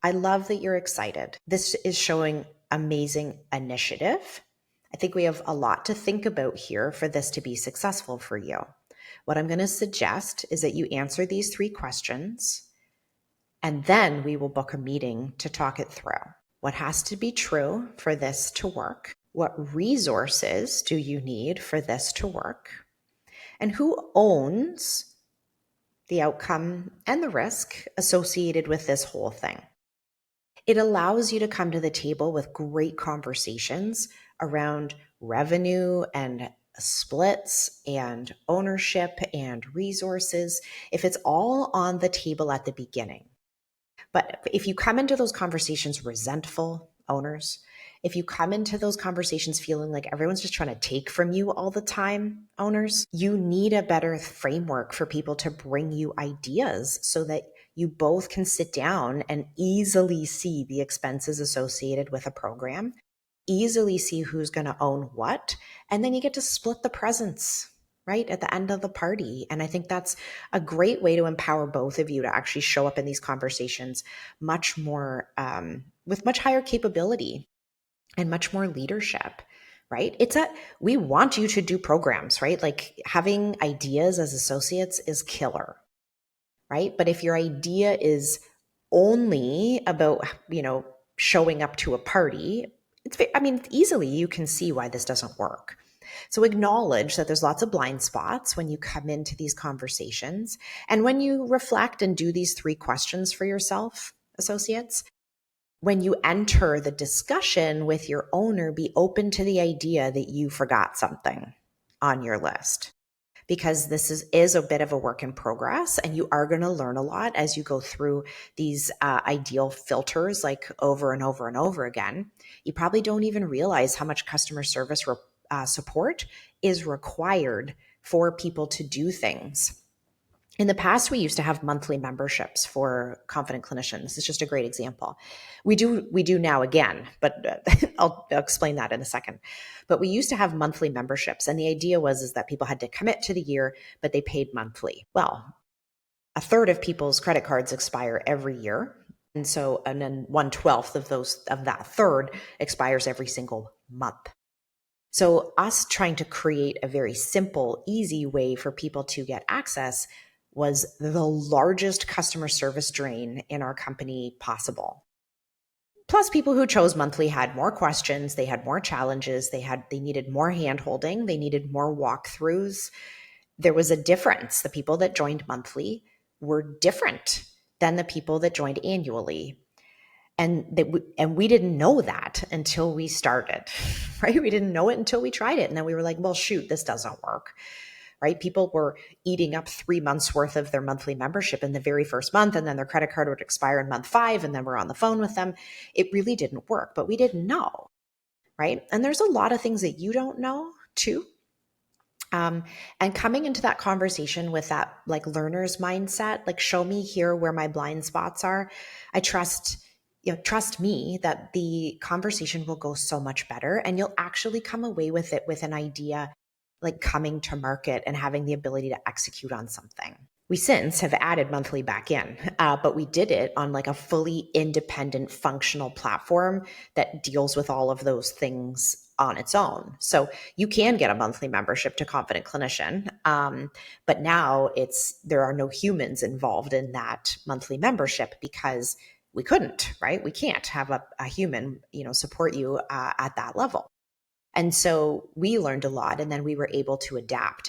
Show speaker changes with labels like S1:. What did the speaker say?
S1: I love that you're excited. This is showing amazing initiative. I think we have a lot to think about here for this to be successful for you. What I'm going to suggest is that you answer these 3 questions, and then we will book a meeting to talk it through. What has to be true for this to work? What resources do you need for this to work? And who owns the outcome and the risk associated with this whole thing? It allows you to come to the table with great conversations around revenue and splits and ownership and resources if it's all on the table at the beginning. But if you come into those conversations resentful, owners, if you come into those conversations feeling like everyone's just trying to take from you all the time, owners, you need a better framework for people to bring you ideas so that you both can sit down and easily see the expenses associated with a program, easily see who's going to own what, and then you get to split the presents right at the end of the party. And I think that's a great way to empower both of you to actually show up in these conversations much more with much higher capability and much more leadership, right? We want you to do programs, right? Like having ideas as associates is killer, right? But if your idea is only about, showing up to a party, easily you can see why this doesn't work. So acknowledge that there's lots of blind spots when you come into these conversations. And when you reflect and do these 3 questions for yourself, associates, when you enter the discussion with your owner, be open to the idea that you forgot something on your list. Because this is a bit of a work in progress, and you are going to learn a lot as you go through these ideal filters like over and over and over again. You probably don't even realize how much customer service support is required for people to do things. In the past, we used to have monthly memberships for confident clinicians. This is just a great example. We do now again, but I'll explain that in a second. But we used to have monthly memberships, and the idea is that people had to commit to the year, but they paid monthly. Well, a third of people's credit cards expire every year, and then 1/12 of that third expires every single month. So us trying to create a very simple, easy way for people to get access was the largest customer service drain in our company possible. Plus, people who chose monthly had more questions, they had more challenges, they needed more hand-holding, they needed more walkthroughs. There was a difference. The people that joined monthly were different than the people that joined annually. And we didn't know that until we started, right? We didn't know it until we tried it. And then we were like, well, shoot, this doesn't work, right? People were eating up 3 months worth of their monthly membership in the very first month, and then their credit card would expire in month 5, and then we're on the phone with them. It really didn't work, but we didn't know, right? And there's a lot of things that you don't know too. And coming into that conversation with that like learner's mindset, like show me here where my blind spots are. I trust me that the conversation will go so much better, and you'll actually come away with it with an idea like coming to market and having the ability to execute on something. We since have added monthly back in, but we did it on like a fully independent functional platform that deals with all of those things on its own. So you can get a monthly membership to Confident Clinician, but now there are no humans involved in that monthly membership because we couldn't, right? We can't have a human, support you at that level. And so we learned a lot, and then we were able to adapt